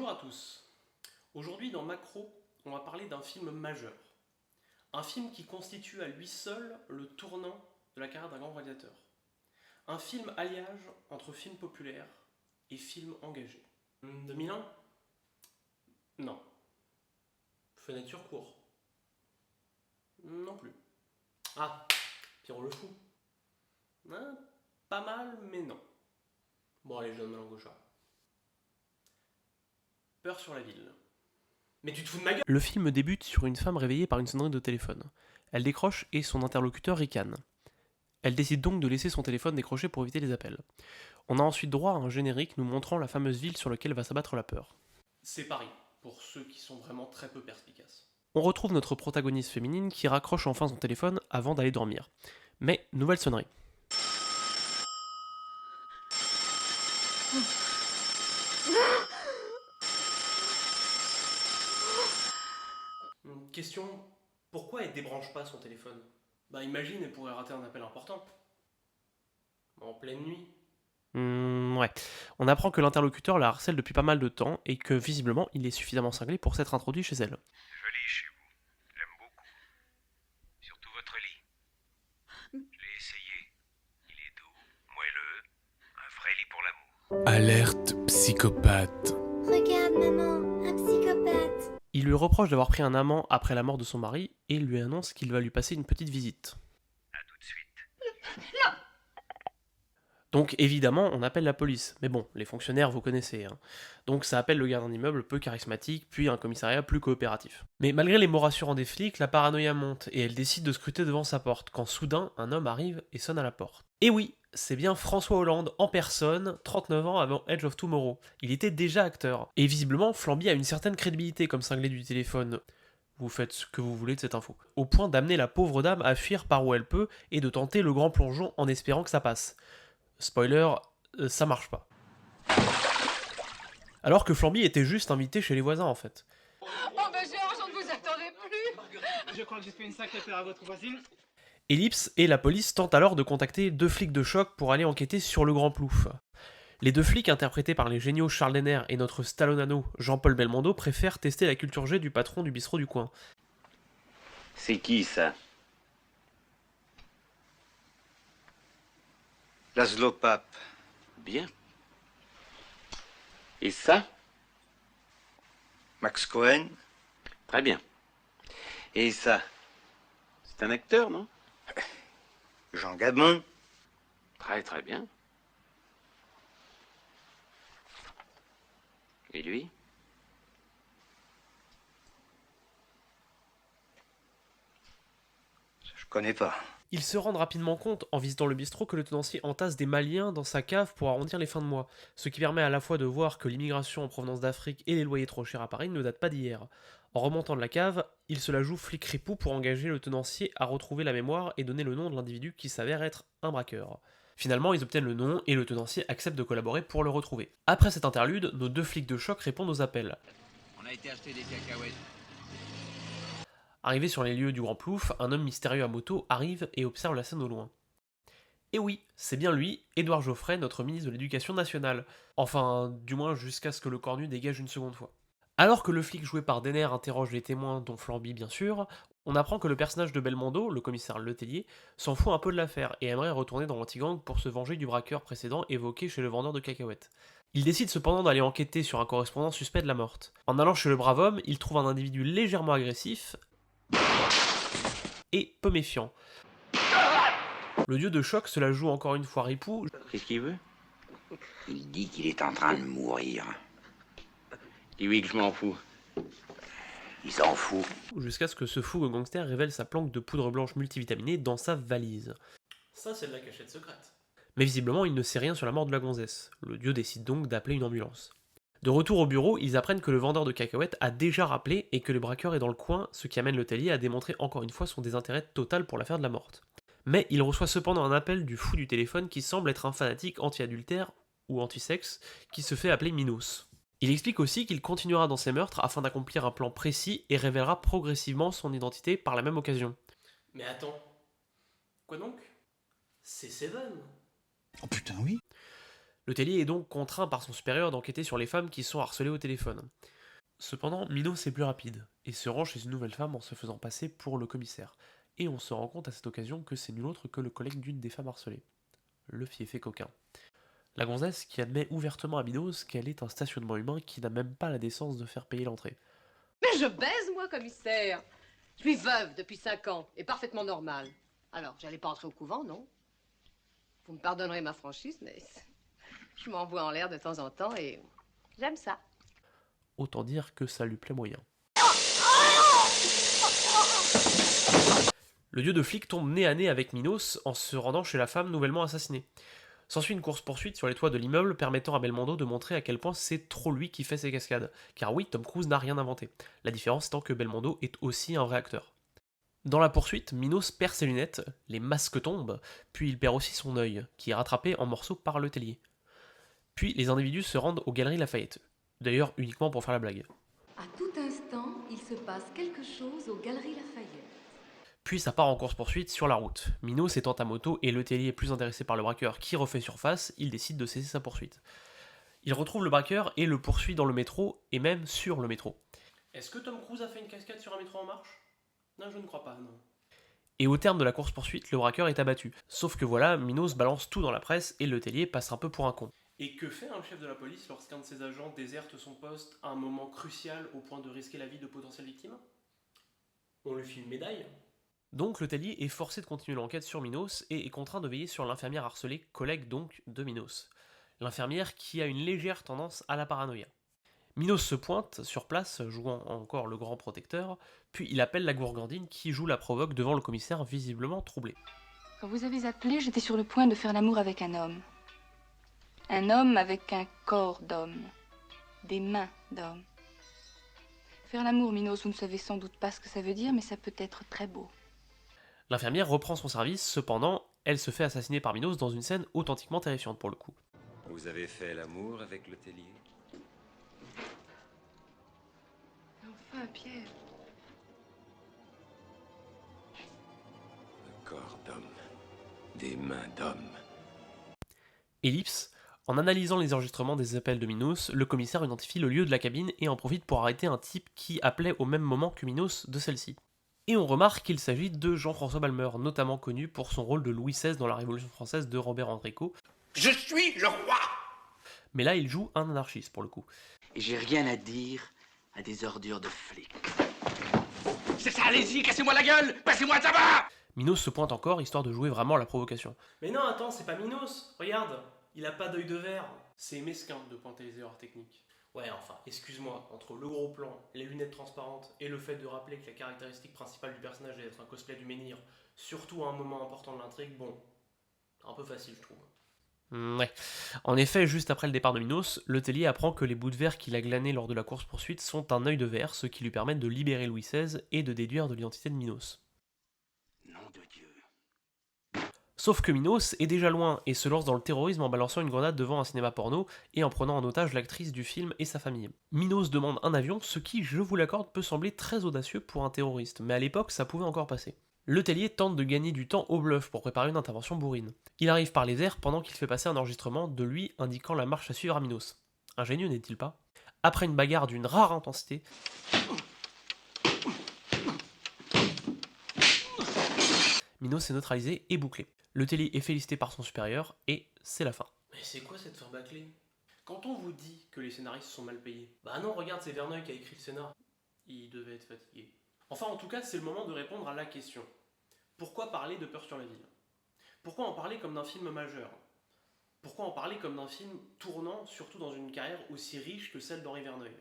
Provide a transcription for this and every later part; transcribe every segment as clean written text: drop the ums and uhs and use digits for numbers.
Bonjour à tous. Aujourd'hui dans Macro, on va parler d'un film majeur. Un film qui constitue à lui seul le tournant de la carrière d'un grand réalisateur. Un film alliage entre film populaire et film engagé. 2001 ? Non. Fenêtre sur cour. Non plus. Ah, Pierrot le Fou. Hein, pas mal, mais non. Bon, allez, je donne ma langue au chat. Peur sur la ville. Mais tu te fous de ma gueule? Le film débute sur une femme réveillée par une sonnerie de téléphone. Elle décroche et son interlocuteur ricane. Elle décide donc de laisser son téléphone décroché pour éviter les appels. On a ensuite droit à un générique nous montrant la fameuse ville sur laquelle va s'abattre la peur. C'est Paris, pour ceux qui sont vraiment très peu perspicaces. On retrouve notre protagoniste féminine qui raccroche enfin son téléphone avant d'aller dormir. Mais nouvelle sonnerie. Question, pourquoi elle débranche pas son téléphone? Bah imagine, elle pourrait rater un appel important. En pleine nuit. Ouais. On apprend que l'interlocuteur la harcèle depuis pas mal de temps et que visiblement il est suffisamment cinglé pour s'être introduit chez elle. Joli chez vous. J'aime beaucoup. Surtout votre lit. Je l'ai essayé. Il est doux, moelleux, un vrai lit pour l'amour. Alerte psychopathe. Regarde maman, un psychopathe. Il lui reproche d'avoir pris un amant après la mort de son mari et lui annonce qu'il va lui passer une petite visite. À tout de suite. Donc évidemment, on appelle la police. Mais bon, les fonctionnaires, vous connaissez. Donc ça appelle le gardien d'immeuble peu charismatique, puis un commissariat plus coopératif. Mais malgré les mots rassurants des flics, la paranoïa monte et elle décide de scruter devant sa porte, quand soudain, un homme arrive et sonne à la porte. Et oui, c'est bien François Hollande en personne, 39 ans avant Edge of Tomorrow. Il était déjà acteur. Et visiblement, Flamby a une certaine crédibilité comme cinglé du téléphone. Vous faites ce que vous voulez de cette info. Au point d'amener la pauvre dame à fuir par où elle peut et de tenter le grand plongeon en espérant que ça passe. Spoiler, ça marche pas. Alors que Flamby était juste invité chez les voisins en fait. Oh ben Georges, on ne vous attendait plus. Je crois que j'ai fait une sacrée peur à votre voisine. Ellipse et la police tentent alors de contacter deux flics de choc pour aller enquêter sur le Grand Plouf. Les deux flics interprétés par les géniaux Charles Denner et notre Stallonano Jean-Paul Belmondo préfèrent tester la culture G du patron du bistrot du coin. C'est qui ça? Laszlo Pape. Bien. Et ça? Max Cohen. Très bien. Et ça? C'est un acteur, non? Jean Gabin. Très très bien. Et lui? Je connais pas. Ils se rendent rapidement compte, en visitant le bistrot, que le tenancier entasse des Maliens dans sa cave pour arrondir les fins de mois, ce qui permet à la fois de voir que l'immigration en provenance d'Afrique et les loyers trop chers à Paris ne datent pas d'hier. En remontant de la cave, il se la joue flic ripou pour engager le tenancier à retrouver la mémoire et donner le nom de l'individu qui s'avère être un braqueur. Finalement, ils obtiennent le nom et le tenancier accepte de collaborer pour le retrouver. Après cet interlude, nos deux flics de choc répondent aux appels. On a été acheter des cacahuètes. Arrivé sur les lieux du Grand Plouf, un homme mystérieux à moto arrive et observe la scène au loin. Et oui, c'est bien lui, Édouard Geoffrey, notre ministre de l'Éducation nationale. Enfin, du moins jusqu'à ce que le cornu dégage une seconde fois. Alors que le flic joué par Denner interroge les témoins, dont Flamby bien sûr, on apprend que le personnage de Belmondo, le commissaire Letellier, s'en fout un peu de l'affaire et aimerait retourner dans l'anti-gang pour se venger du braqueur précédent évoqué chez le vendeur de cacahuètes. Il décide cependant d'aller enquêter sur un correspondant suspect de la morte. En allant chez le brave homme, il trouve un individu légèrement agressif et peu méfiant. Le dieu de choc se la joue encore une fois ripou. Qu'est-ce qu'il veut? Il dit qu'il est en train de mourir. Dis-lui que je m'en fous. Il s'en fout. Jusqu'à ce que ce fou gangster révèle sa planque de poudre blanche multivitaminée dans sa valise. Ça, c'est de la cachette secrète. Mais visiblement, il ne sait rien sur la mort de la gonzesse. Le dieu décide donc d'appeler une ambulance. De retour au bureau, ils apprennent que le vendeur de cacahuètes a déjà rappelé et que le braqueur est dans le coin, ce qui amène Letellier à démontrer encore une fois son désintérêt total pour l'affaire de la morte. Mais il reçoit cependant un appel du fou du téléphone qui semble être un fanatique anti-adultère ou anti-sexe qui se fait appeler Minos. Il explique aussi qu'il continuera dans ses meurtres afin d'accomplir un plan précis et révélera progressivement son identité par la même occasion. Mais attends. Quoi donc? C'est Seven. Oh putain, oui. Le tellier est donc contraint par son supérieur d'enquêter sur les femmes qui sont harcelées au téléphone. Cependant, Minos est plus rapide, et se rend chez une nouvelle femme en se faisant passer pour le commissaire. Et on se rend compte à cette occasion que c'est nul autre que le collègue d'une des femmes harcelées. Le fiefé coquin. La gonzesse qui admet ouvertement à Minos qu'elle est un stationnement humain qui n'a même pas la décence de faire payer l'entrée. Mais je baise, moi, commissaire. Je suis veuve depuis 5 ans et parfaitement normale. Alors, j'allais pas entrer au couvent, non? Vous me pardonnerez ma franchise, mais je m'envoie en l'air de temps en temps et j'aime ça. Autant dire que ça lui plaît moyen. Le dieu de flic tombe nez à nez avec Minos en se rendant chez la femme nouvellement assassinée. S'ensuit une course-poursuite sur les toits de l'immeuble permettant à Belmondo de montrer à quel point c'est trop lui qui fait ses cascades. Car oui, Tom Cruise n'a rien inventé. La différence étant que Belmondo est aussi un vrai acteur. Dans la poursuite, Minos perd ses lunettes, les masques tombent, puis il perd aussi son œil, qui est rattrapé en morceaux par le tellier. Puis les individus se rendent aux Galeries Lafayette. D'ailleurs uniquement pour faire la blague. À tout instant, il se passe quelque chose aux Galeries Lafayette. Puis ça part en course-poursuite sur la route. Minos étant à moto et le tellier plus intéressé par le braqueur qui refait surface, il décide de cesser sa poursuite. Il retrouve le braqueur et le poursuit dans le métro, et même sur le métro. Est-ce que Tom Cruise a fait une cascade sur un métro en marche? Non, je ne crois pas, non. Et au terme de la course-poursuite, le braqueur est abattu. Sauf que voilà, Minos balance tout dans la presse et le tellier passe un peu pour un con. Et que fait un chef de la police lorsqu'un de ses agents déserte son poste à un moment crucial au point de risquer la vie de potentielles victimes? On lui file une médaille. Donc le tellier est forcé de continuer l'enquête sur Minos et est contraint de veiller sur l'infirmière harcelée, collègue donc de Minos. L'infirmière qui a une légère tendance à la paranoïa. Minos se pointe sur place, jouant encore le grand protecteur, puis il appelle la gourgandine qui joue la provoque devant le commissaire visiblement troublé. Quand vous avez appelé, j'étais sur le point de faire l'amour avec un homme. Un homme avec un corps d'homme. Des mains d'homme. Faire l'amour, Minos, vous ne savez sans doute pas ce que ça veut dire, mais ça peut être très beau. L'infirmière reprend son service, cependant, elle se fait assassiner par Minos dans une scène authentiquement terrifiante pour le coup. Vous avez fait l'amour avec le tellier? Enfin, Pierre. Un corps d'homme. Des mains d'homme. Ellipse. En analysant les enregistrements des appels de Minos, le commissaire identifie le lieu de la cabine et en profite pour arrêter un type qui appelait au même moment que Minos de celle-ci. Et on remarque qu'il s'agit de Jean-François Balmer, notamment connu pour son rôle de Louis XVI dans la Révolution française de Robert Enrico. Je suis le roi! Mais là, il joue un anarchiste pour le coup. Et j'ai rien à dire à des ordures de flics. C'est ça, allez-y, cassez-moi la gueule! Passez-moi le tabac! Minos se pointe encore, histoire de jouer vraiment la provocation. Mais non, attends, c'est pas Minos. Regarde, il a pas d'œil de verre. C'est mesquin de pointer les erreurs techniques. Ouais, enfin, excuse-moi, entre le gros plan, les lunettes transparentes et le fait de rappeler que la caractéristique principale du personnage est d'être un cosplay du menhir, surtout à un moment important de l'intrigue, bon, un peu facile, je trouve. Ouais. En effet, juste après le départ de Minos, le tellier apprend que les bouts de verre qu'il a glanés lors de la course-poursuite sont un œil de verre, ce qui lui permet de libérer Louis XVI et de déduire de l'identité de Minos. Nom de Dieu. Sauf que Minos est déjà loin et se lance dans le terrorisme en balançant une grenade devant un cinéma porno et en prenant en otage l'actrice du film et sa famille. Minos demande un avion, ce qui, je vous l'accorde, peut sembler très audacieux pour un terroriste, mais à l'époque ça pouvait encore passer. Le tellier tente de gagner du temps au bluff pour préparer une intervention bourrine. Il arrive par les airs pendant qu'il fait passer un enregistrement de lui indiquant la marche à suivre à Minos. Ingénieux n'est-il pas? Après une bagarre d'une rare intensité, Minos est neutralisé et bouclé. Le tellier est félicité par son supérieur et c'est la fin. Mais c'est quoi cette fin bâclée? Quand on vous dit que les scénaristes sont mal payés, bah non, regarde, c'est Verneuil qui a écrit le scénar. Il devait être fatigué. Enfin, en tout cas, c'est le moment de répondre à la question. Pourquoi parler de Peur sur la ville? Pourquoi en parler comme d'un film majeur? Pourquoi en parler comme d'un film tournant, surtout dans une carrière aussi riche que celle d'Henri Verneuil?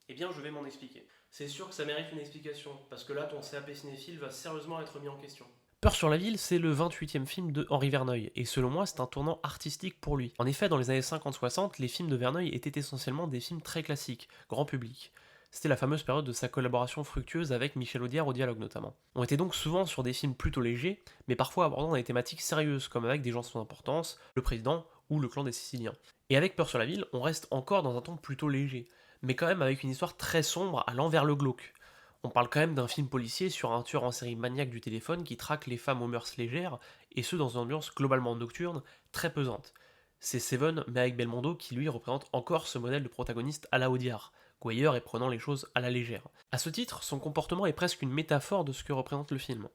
Eh bien, je vais m'en expliquer. C'est sûr que ça mérite une explication, parce que là, ton CAP cinéphile va sérieusement être mis en question. Peur sur la ville, c'est le 28e film de Henri Verneuil, et selon moi, c'est un tournant artistique pour lui. En effet, dans les années 50-60, les films de Verneuil étaient essentiellement des films très classiques, grand public. C'était la fameuse période de sa collaboration fructueuse avec Michel Audiard au dialogue notamment. On était donc souvent sur des films plutôt légers, mais parfois abordant des thématiques sérieuses, comme avec des gens sans importance, le président ou le clan des Siciliens. Et avec Peur sur la ville, on reste encore dans un ton plutôt léger, mais quand même avec une histoire très sombre à l'envers le glauque. On parle quand même d'un film policier sur un tueur en série maniaque du téléphone qui traque les femmes aux mœurs légères, et ce dans une ambiance globalement nocturne, très pesante. C'est Seven, mais avec Belmondo, qui lui représente encore ce modèle de protagoniste à la Audiard, gouailleur et prenant les choses à la légère. À ce titre, son comportement est presque une métaphore de ce que représente le film.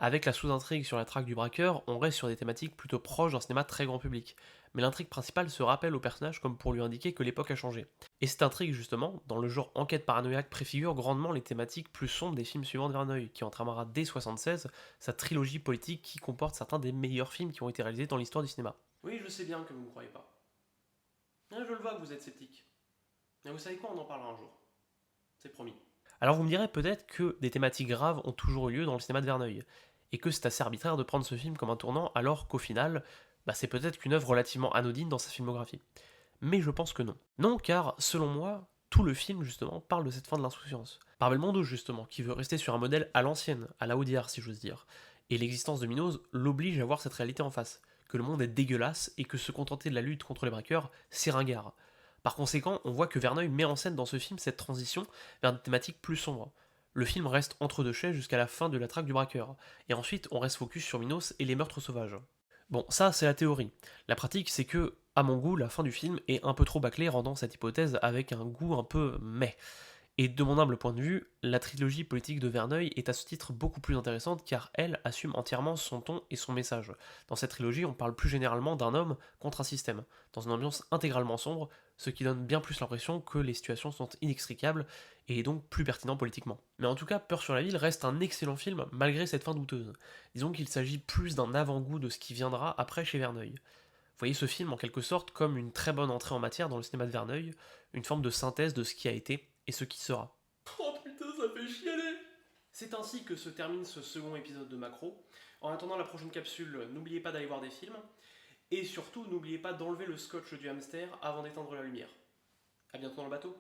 Avec la sous-intrigue sur la traque du braqueur, on reste sur des thématiques plutôt proches d'un cinéma très grand public, mais l'intrigue principale se rappelle au personnage comme pour lui indiquer que l'époque a changé. Et cette intrigue, justement, dans le genre enquête paranoïaque, préfigure grandement les thématiques plus sombres des films suivants de Verneuil, qui entramera dès 1976 sa trilogie politique qui comporte certains des meilleurs films qui ont été réalisés dans l'histoire du cinéma. Oui, je sais bien que vous ne me croyez pas. Je le vois que vous êtes sceptique. Mais vous savez quoi, on en parlera un jour. C'est promis. Alors vous me direz peut-être que des thématiques graves ont toujours eu lieu dans le cinéma de Verneuil, et que c'est assez arbitraire de prendre ce film comme un tournant alors qu'au final, c'est peut-être qu'une œuvre relativement anodine dans sa filmographie. Mais je pense que non. Non, car selon moi, tout le film justement parle de cette fin de l'insouciance. Par Belmondo justement, qui veut rester sur un modèle à l'ancienne, à la Audiard si j'ose dire, et l'existence de Minos l'oblige à voir cette réalité en face, que le monde est dégueulasse et que se contenter de la lutte contre les braqueurs, c'est ringard. Par conséquent, on voit que Verneuil met en scène dans ce film cette transition vers des thématiques plus sombres. Le film reste entre deux chaises jusqu'à la fin de la traque du braqueur, et ensuite on reste focus sur Minos et les meurtres sauvages. Bon, ça c'est la théorie. La pratique c'est que, à mon goût, la fin du film est un peu trop bâclée, rendant cette hypothèse avec un goût un peu meh. Et de mon humble point de vue, la trilogie politique de Verneuil est à ce titre beaucoup plus intéressante car elle assume entièrement son ton et son message. Dans cette trilogie, on parle plus généralement d'un homme contre un système, dans une ambiance intégralement sombre, ce qui donne bien plus l'impression que les situations sont inextricables et donc plus pertinent politiquement. Mais en tout cas, Peur sur la ville reste un excellent film malgré cette fin douteuse. Disons qu'il s'agit plus d'un avant-goût de ce qui viendra après chez Verneuil. Vous voyez ce film en quelque sorte comme une très bonne entrée en matière dans le cinéma de Verneuil, une forme de synthèse de ce qui a été et ce qui sera. Oh putain, ça fait chialer. C'est ainsi que se termine ce second épisode de Macro. En attendant la prochaine capsule, n'oubliez pas d'aller voir des films. Et surtout, n'oubliez pas d'enlever le scotch du hamster avant d'éteindre la lumière. A bientôt dans le bateau.